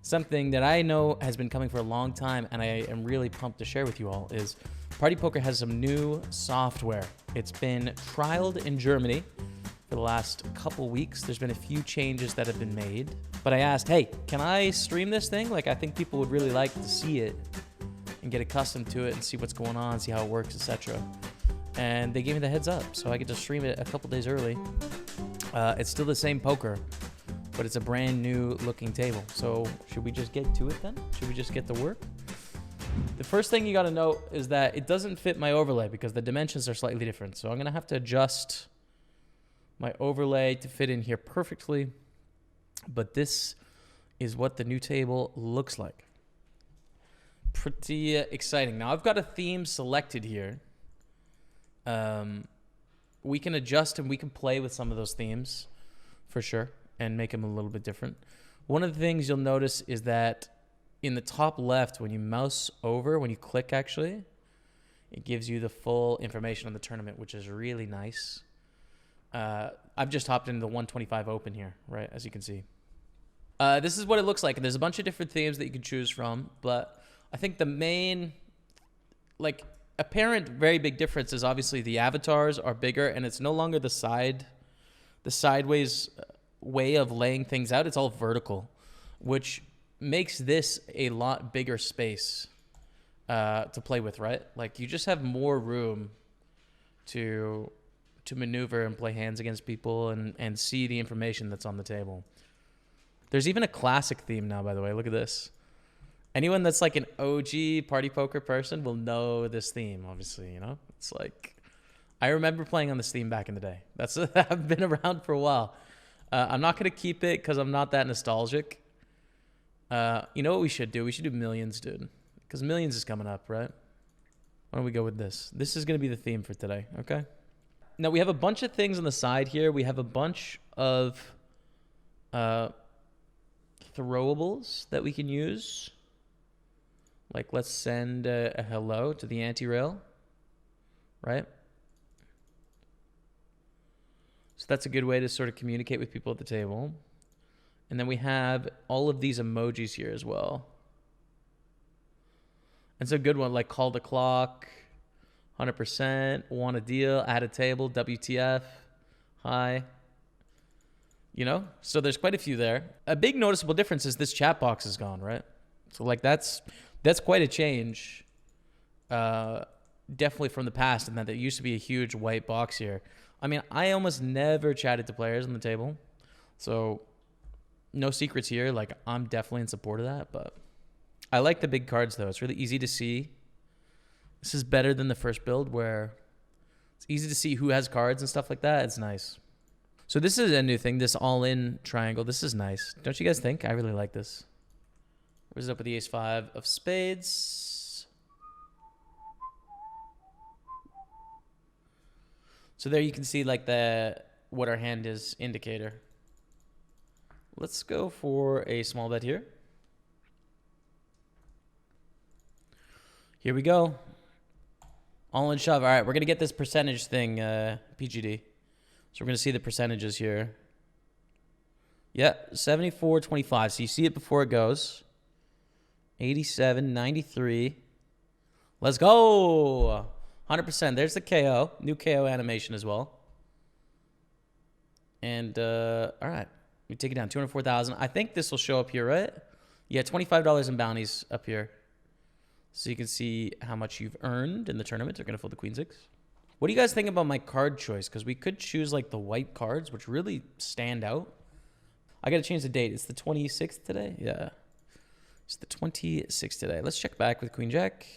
something that I know has been coming for a long time, and I am really pumped to share with you all, is PartyPoker has some new software. It's been trialed in Germany for the last couple weeks. There's been a few changes that have been made, but I asked, hey, can I stream this thing? Like, I think people would really like to see it and get accustomed to it and see what's going on, see how it works, etc. And they gave me the heads up, so I get to stream it a couple days early. It's still the same poker, but it's a brand new looking table. So should we just get to it then? Should we just get to work? The first thing you got to know is that it doesn't fit my overlay because the dimensions are slightly different. So I'm going to have to adjust my overlay to fit in here perfectly. But this is what the new table looks like. Pretty exciting. Now I've got a theme selected here. We can adjust and we can play with some of those themes for sure and make them a little bit different. One of the things you'll notice is that in the top left, when you mouse over, when you click actually, it gives you the full information on the tournament, which is really nice. I've just hopped into the 125 open here, right, as you can see. This is what it looks like. And there's a bunch of different themes that you can choose from, but I think the main, like, apparent very big difference is obviously the avatars are bigger and it's no longer the sideways way of laying things out. It's all vertical, which makes this a lot bigger space to play with, right? Like, you just have more room to maneuver and play hands against people and see the information that's on the table. There's even a classic theme now, by the way. Look at this. Anyone that's like an OG party poker person will know this theme, obviously, you know? It's like, I remember playing on this theme back in the day. I've been around for a while. I'm not going to keep it because I'm not that nostalgic. You know what we should do? We should do Millions, dude. Because Millions is coming up, right? Why don't we go with this? This is going to be the theme for today, okay? Now, we have a bunch of things on the side here. We have a bunch of throwables that we can use. Like, let's send a hello to the anti-rail, right? So that's a good way to sort of communicate with people at the table. And then we have all of these emojis here as well. And it's a good one, like call the clock, 100%, want a deal, add a table, WTF, hi. You know, so there's quite a few there. A big noticeable difference is this chat box is gone, right? So like that's quite a change, definitely from the past, in that there used to be a huge white box here. I mean, I almost never chatted to players on the table, so no secrets here. Like, I'm definitely in support of that, but I like the big cards, though. It's really easy to see. This is better than the first build, where it's easy to see who has cards and stuff like that. It's nice. So this is a new thing, this all-in triangle. This is nice. Don't you guys think? I really like this. Where's it up with the ace-5 of spades? So there you can see like what our hand is indicator. Let's go for a small bet here. Here we go. All in shove. All right, we're going to get this percentage thing, PGD. So we're going to see the percentages here. Yeah, 74-25. So you see it before it goes. 87, 93. Let's go. 100%. There's the KO. New KO animation as well. And, all right. We take it down. 204,000. I think this will show up here, right? Yeah, $25 in bounties up here. So you can see how much you've earned in the tournament. They're going to fold the queen six. What do you guys think about my card choice? Because we could choose like the white cards, which really stand out. I got to change the date. It's the 26th today? Yeah. It's the 26th today. Let's check back with Queen Jack.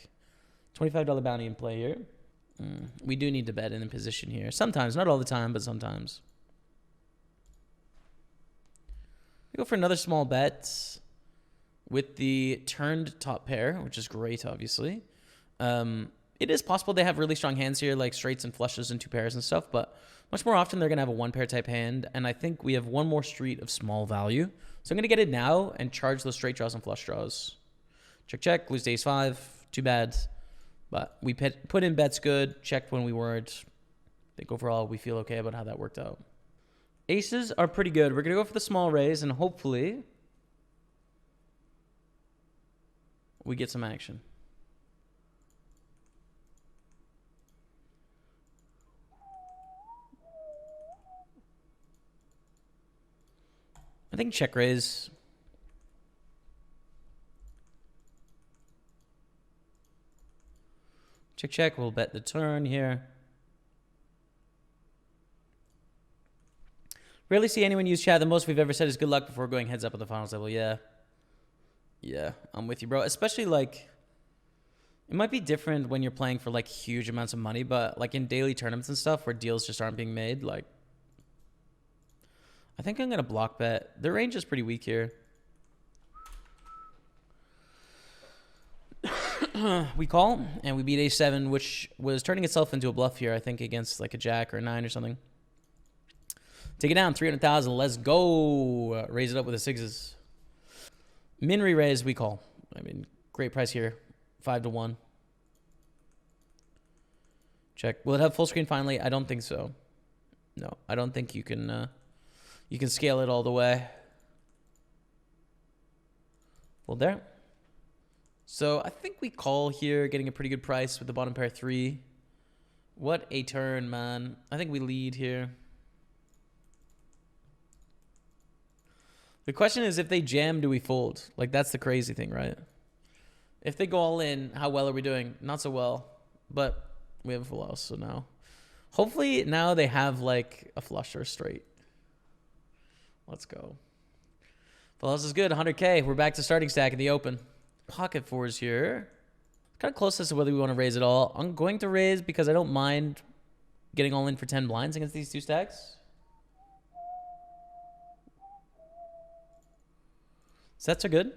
$25 bounty in play here. We do need to bet in a position here. Sometimes, not all the time, but sometimes. We go for another small bet with the turned top pair, which is great, obviously. It is possible they have really strong hands here, like straights and flushes and two pairs and stuff, but much more often they're going to have a one pair type hand, and I think we have one more street of small value. So I'm going to get it now and charge those straight draws and flush draws. Check, check, lose to ace-5, too bad. But we put in bets good, checked when we weren't. I think overall we feel okay about how that worked out. Aces are pretty good. We're going to go for the small raise, and hopefully we get some action. I think check raise. Check, check. We'll bet the turn here. Rarely see anyone use chat. The most we've ever said is good luck before going heads up at the finals level. Yeah. Yeah, I'm with you, bro. Especially, like, it might be different when you're playing for, like, huge amounts of money, but, like, in daily tournaments and stuff where deals just aren't being made, like, I think I'm going to block bet. Their range is pretty weak here. We call, and we beat a7, which was turning itself into a bluff here, I think, against, like, a jack or a 9 or something. Take it down, 300,000. Let's go. Raise it up with the sixes. Min re-raise, we call. I mean, great price here. 5-1. Check. Will it have full screen finally? I don't think so. No, I don't think you can scale it all the way. Well, there. So I think we call here, getting a pretty good price with the bottom pair 3. What a turn, man. I think we lead here. The question is, if they jam, do we fold? Like, that's the crazy thing, right? If they go all in, how well are we doing? Not so well, but we have a full house, so now. Hopefully, now they have, like, a flush or a straight. Let's go. Full house is good, 100K. We're back to starting stack in the open. Pocket fours here. Kind of close as to whether we want to raise it all. I'm going to raise because I don't mind getting all in for 10 blinds against these two stacks. Sets are good.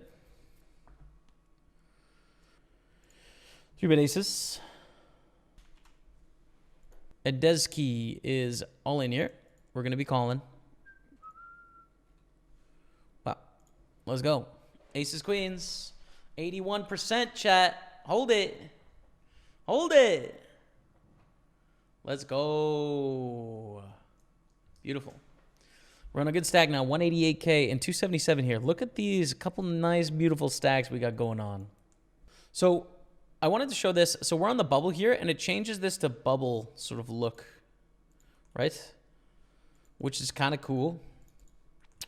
3-bet aces. Edesky is all in here. We're going to be calling. Wow. Let's go. Aces, queens. 81% chat. Hold it. Hold it. Let's go. Beautiful. We're on a good stack now, 188K and 277 here. Look at these couple nice, beautiful stacks we got going on. So I wanted to show this. So we're on the bubble here, and it changes this to bubble sort of look, right? Which is kind of cool.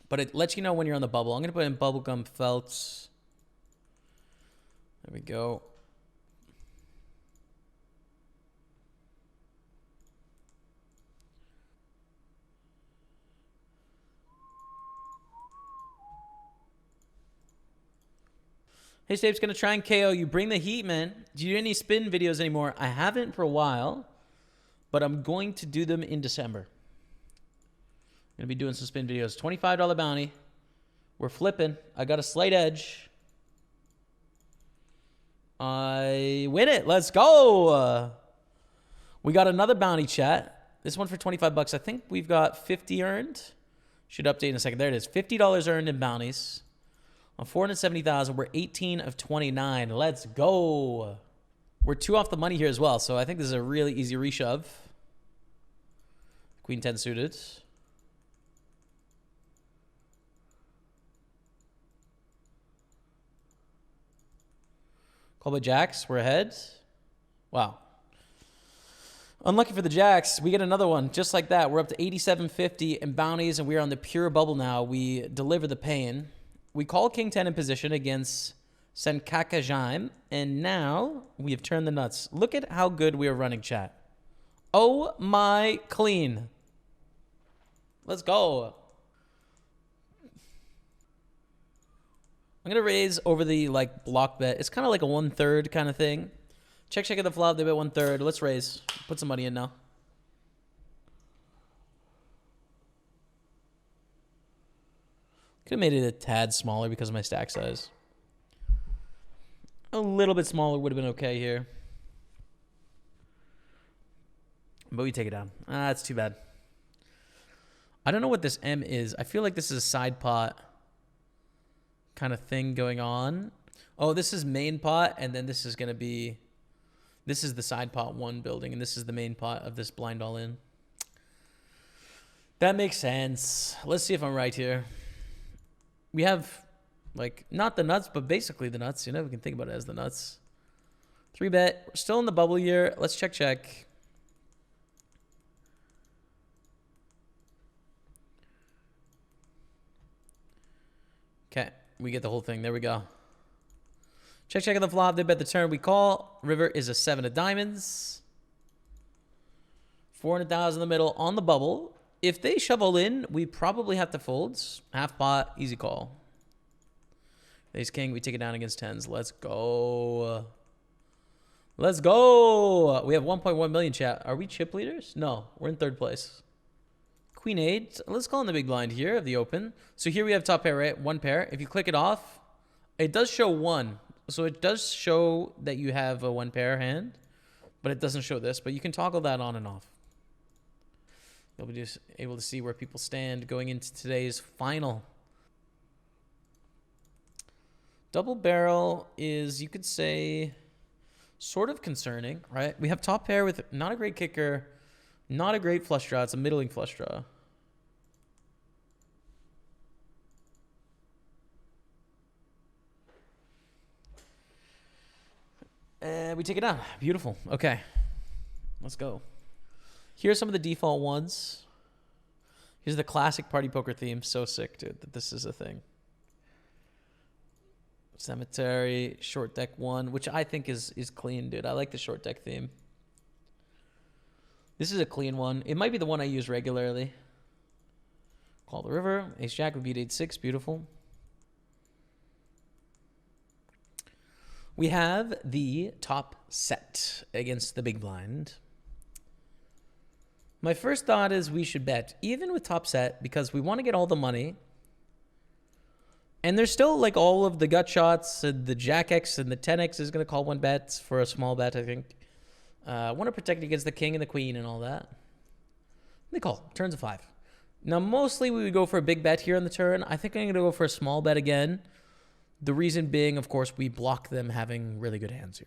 But it lets you know when you're on the bubble. I'm going to put in bubblegum felts. There we go. Hey, Stape's going to try and KO you. Bring the heat, man. Do you do any spin videos anymore? I haven't for a while, but I'm going to do them in December. I'm going to be doing some spin videos. $25 bounty. We're flipping. I got a slight edge. I win it. Let's go. We got another bounty, chat. This one for 25 bucks. I think we've got 50 earned. Should update in a second. There it is. $50 earned in bounties. On 470,000, we're 18 of 29. Let's go. We're 2 off the money here as well, so I think this is a really easy reshove. Queen 10 suited. Call by jacks. We're ahead. Wow. Unlucky for the jacks. We get another one just like that. We're up to 87.50 in bounties, and we're on the pure bubble now. We deliver the pain. We call King 10 in position against Senkaka Jaime, and now we have turned the nuts. Look at how good we are running, chat. Oh my clean. Let's go. I'm going to raise over the like block bet. It's kind of like a 1/3 kind of thing. Check at the flop. They bet 1/3. Let's raise. Put some money in now. Could have made it a tad smaller because of my stack size. A little bit smaller would have been okay here. But we take it down. That's too bad. I don't know what this M is. I feel like this is a side pot kind of thing going on. Oh, this is main pot, and then this is going to be... This is the side pot 1 building, and this is the main pot of this blind all in. That makes sense. Let's see if I'm right here. We have Like, not the nuts, but basically the nuts. You know, we can think about it as the nuts. 3-bet. We're still in the bubble here. Let's check. Okay, we get the whole thing. There we go. Check on the flop. They bet the turn. We call. River is a 7 of diamonds. 400,000 in the middle on the bubble. If they shovel in, we probably have to fold. Half pot, easy call. Ace king, we take it down against tens. Let's go. Let's go. We have 1.1 million chat. Are we chip leaders? No, we're in third place. Queen 8. Let's call in the big blind here of the open. So here we have top pair, right? One pair. If you click it off, it does show 1. So it does show that you have a 1 pair hand, but it doesn't show this. But you can toggle that on and off. You'll be just able to see where people stand going into today's final. Double barrel is, you could say, sort of concerning, right? We have top pair with not a great kicker, not a great flush draw. It's a middling flush draw. And we take it down. Beautiful. Okay. Let's go. Here's some of the default ones. Here's the classic party poker theme. So sick, dude, that this is a thing. Cemetery, short deck 1, which I think is clean, dude. I like the short deck theme. This is a clean one. It might be the one I use regularly. Call the river. Ace jack would beat 8-6. Beautiful. We have the top set against the big blind. My first thought is we should bet, even with top set, because we want to get all the money. And there's still like all of the gut shots, and the Jack X and the 10X is going to call 1 bet for a small bet, I think. I want to protect against the king and the queen and all that. They call. Turns of 5. Now, mostly we would go for a big bet here on the turn. I think I'm going to go for a small bet again. The reason being, of course, we block them having really good hands here.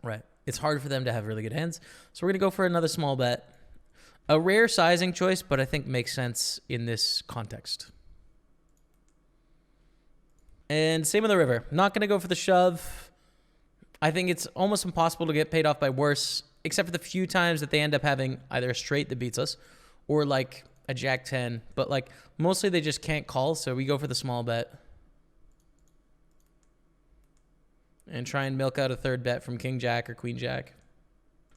Right. It's hard for them to have really good hands. So we're going to go for another small bet. A rare sizing choice, but I think makes sense in this context. And same with the river. Not going to go for the shove. I think it's almost impossible to get paid off by worse, except for the few times that they end up having either a straight that beats us or like a jack 10. But like mostly they just can't call, so we go for the small bet. And try and milk out a third bet from king jack or queen jack.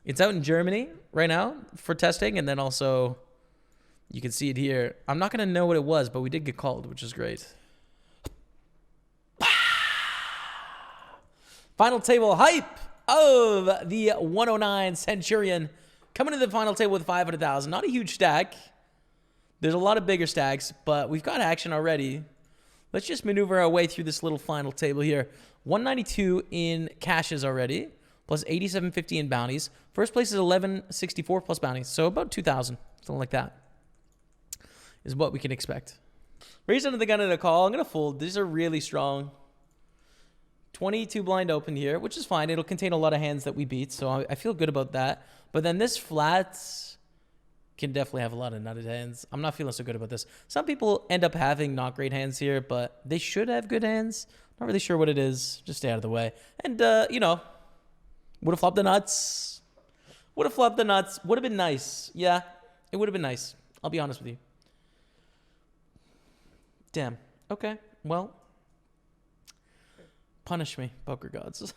It's out in Germany right now for testing, and then also you can see it here. I'm not going to know what it was, but we did get called, which is great. Final table hype of the 109 Centurion coming to the final table with 500,000. Not a huge stack. There's a lot of bigger stacks, but we've got action already. Let's just maneuver our way through this little final table here. 192 in cashes already, plus 87.50 in bounties. First place is 1164 plus bounties, so about 2,000, something like that is what we can expect. Raise under the gun at a call. I'm going to fold. These are really strong. 22 blind open here, which is fine. It'll contain a lot of hands that we beat, so I feel good about that. But then this flat can definitely have a lot of nutted hands. I'm not feeling so good about this. Some people end up having not great hands here, but they should have good hands. Not really sure what it is. Just stay out of the way. And, you know, would have flopped the nuts. Would have flopped the nuts. Would have been nice. Yeah, it would have been nice. I'll be honest with you. Damn. Okay, well. Punish me, poker gods.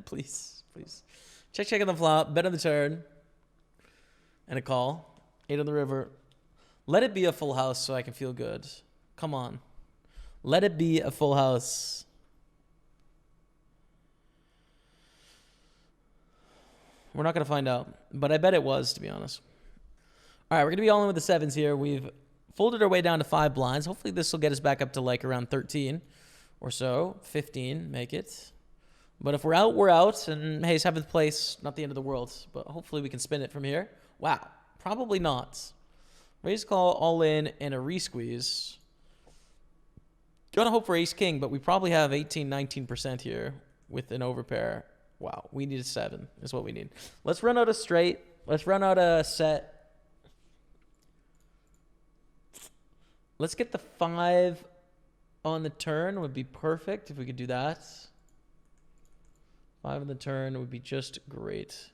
Please, please. Check on the flop. Bet on the turn. And a call. 8 on the river. Let it be a full house so I can feel good. Come on. Let it be a full house. We're not going to find out. But I bet it was, to be honest. All right, we're going to be all in with the 7s here. We've folded our way down to 5 blinds. Hopefully this will get us back up to like around 13 or so. 15, make it. But if we're out, we're out. And hey, 7th place, not the end of the world. But hopefully we can spin it from here. Wow, probably not. Raise call, all in, and a resqueeze. Gonna hope for ace king, but we probably have 18, 19% here with an overpair. Wow, we need a 7 is what we need. Let's run out a straight. Let's run out a set. Let's get the 5 on the turn would be perfect if we could do that. 5 on the turn would be just great.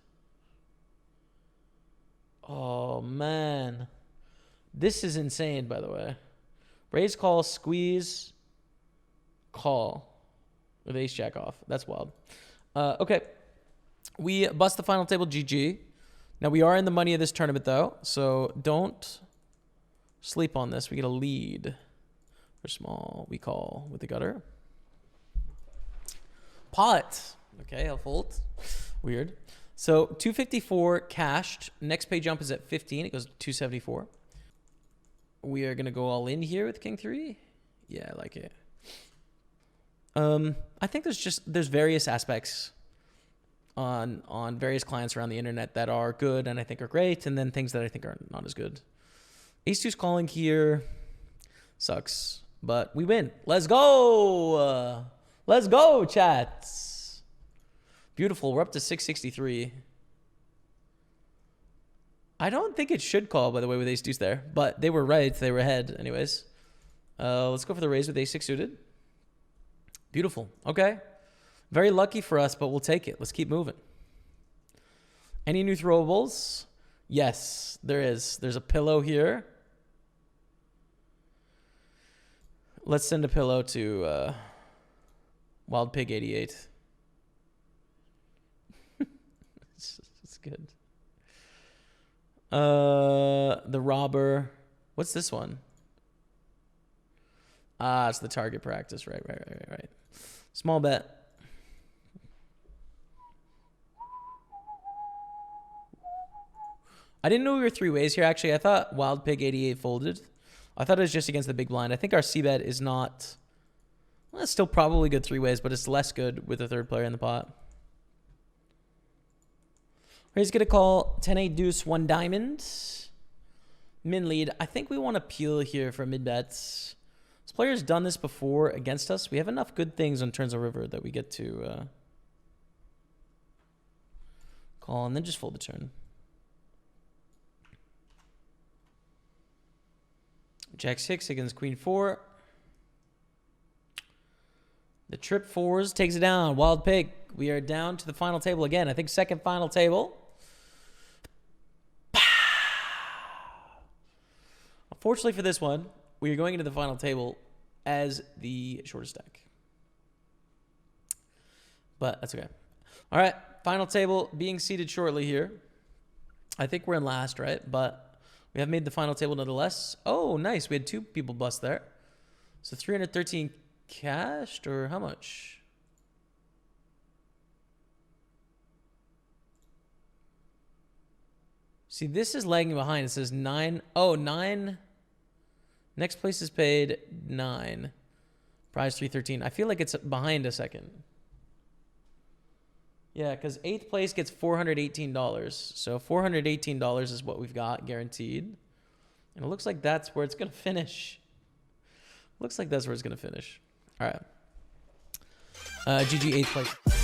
Oh, man. This is insane, by the way. Raise, call, squeeze, call. With ace jack off. That's wild. Okay. We bust the final table, GG. Now, we are in the money of this tournament, though. So, don't sleep on this. We get a lead. For small, we call with the gutter. Pot. Okay, I'll fold. Weird. So, 254 cashed. Next pay jump is at 15. It goes to 274. We are going to go all in here with king 3. Yeah, I like it. I think there's various aspects on various clients around the internet that are good and I think are great, and then things that I think are not as good. Ace 2's calling here sucks, but we win. Let's go. Let's go, chats. Beautiful. We're up to 663. I don't think it should call, by the way, with ace 2's there, but they were right. They were ahead anyways. Let's go for the raise with ace 6 suited. Beautiful. Okay. Very lucky for us, but we'll take it. Let's keep moving. Any new throwables? Yes, there is. There's a pillow here. Let's send a pillow to Wild Pig 88. It's good. The robber. What's this one? Ah, it's the target practice. Right. Small bet. I didn't know we were 3 ways here, actually. I thought Wild Pig 88 folded. I thought it was just against the big blind. I think our c-bet is not... Well, it's still probably good 3 ways, but it's less good with the third player in the pot. He's going to call 10-8 deuce, 1 diamond. Min lead. I think we want to peel here for mid-bets. This player's done this before against us. We have enough good things on turns of river that we get to call and then just fold the turn. Jack 6 against queen 4. The trip 4s takes it down. Wild Pig. We are down to the final table again. I think second final table. Unfortunately for this one, we are going into the final table as the shortest stack. But that's okay. All right. Final table being seated shortly here. I think we're in last, right? But we have made the final table nonetheless. Oh, nice. We had 2 people bust there. So 313 cashed, or how much? See, this is lagging behind. It says 9. Oh, 9. Next place is paid 9. Prize 313. I feel like it's behind a second. Yeah, because 8th place gets $418. So $418 is what we've got guaranteed. And it looks like that's where it's going to finish. Looks like that's where it's going to finish. All right. GG 8th place.